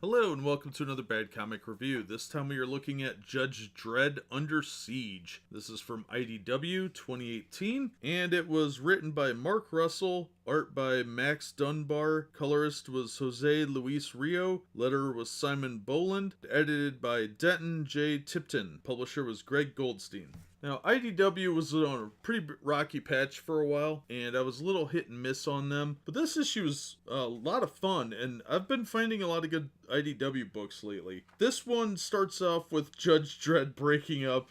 Hello and welcome to another Bad Comic Review. This time we are looking at Judge Dredd Under Siege. This is from IDW 2018 and it was written by Mark Russell, art by Max Dunbar, colorist was Jose Luis Rio, letterer was Simon Boland, edited by Denton J. Tipton, publisher was Greg Goldstein. Now, IDW was on a pretty rocky patch for a while, and I was a little hit and miss on them. But this issue was a lot of fun, and I've been finding a lot of good IDW books lately. This one starts off with Judge Dredd breaking up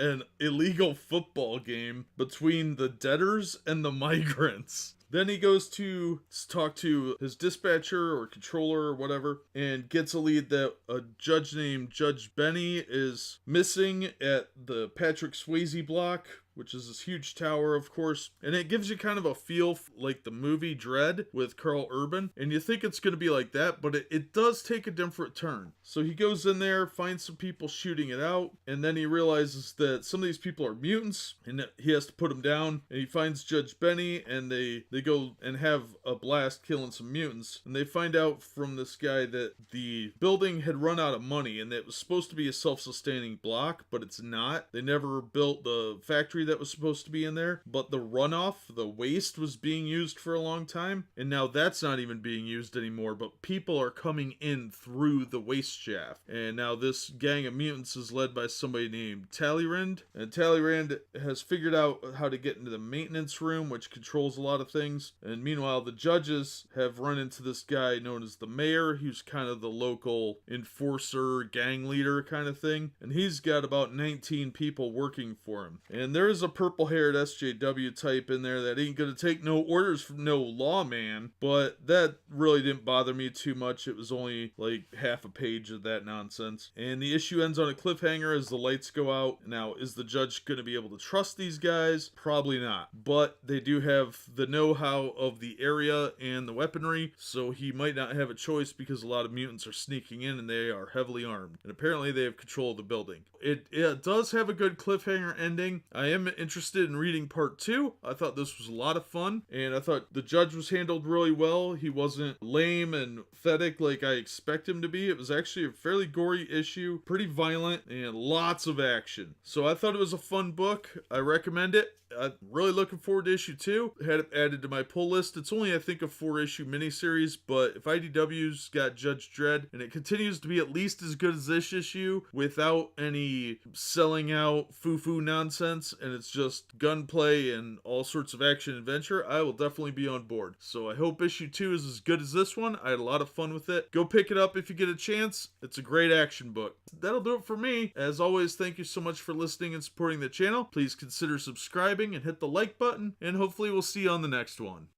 an illegal football game between the debtors and the migrants. Then he goes to talk to his dispatcher or controller or whatever and gets a lead that a judge named Judge Beeny is missing at the Patrick Swazye block, which is this huge tower, of course. And it gives you kind of a feel like the movie Dredd with Carl Urban. And you think it's going to be like that, but it does take a different turn. So he goes in there, finds some people shooting it out, and then he realizes that some of these people are mutants, and he has to put them down. And he finds Judge Beeny, and they go and have a blast killing some mutants. And they find out from this guy that the building had run out of money, and it was supposed to be a self-sustaining block, but it's not. They never built the factory that was supposed to be in there, but the runoff, the waste, was being used for a long time, and now that's not even being used anymore, but people are coming in through the waste shaft. And now this gang of mutants is led by somebody named Talleyrand, and Talleyrand has figured out how to get into the maintenance room, which controls a lot of things. And meanwhile, the judges have run into this guy known as the mayor, who's kind of the local enforcer, gang leader kind of thing, and he's got about 19 people working for him. And there is a purple-haired SJW type in there that ain't gonna take no orders from no lawman, but that really didn't bother me too much. It was only like half a page of that nonsense. And the issue ends on a cliffhanger as the lights go out. Now, is the judge gonna be able to trust these guys? Probably not. But they do have the know-how of the area and the weaponry, so he might not have a choice because a lot of mutants are sneaking in and they are heavily armed. And apparently they have control of the building. It does have a good cliffhanger ending. I am interested in reading part 2. I thought this was a lot of fun, and I thought the judge was handled really well. He wasn't lame and pathetic like I expect him to be. It was actually a fairly gory issue, pretty violent, and lots of action. So I thought it was a fun book. I recommend it. I'm really looking forward to issue 2. I had it added to my pull list. It's only, I think, a 4-issue miniseries, but if IDW's got Judge Dredd, and it continues to be at least as good as this issue, without any selling out foo-foo nonsense, and it's just gunplay and all sorts of action adventure, I will definitely be on board. So I hope issue 2 is as good as this one. I had a lot of fun with it. Go pick it up if you get a chance. It's a great action book. That'll do it for me. As always, thank you so much for listening and supporting the channel. Please consider subscribing and hit the like button, and hopefully we'll see you on the next one.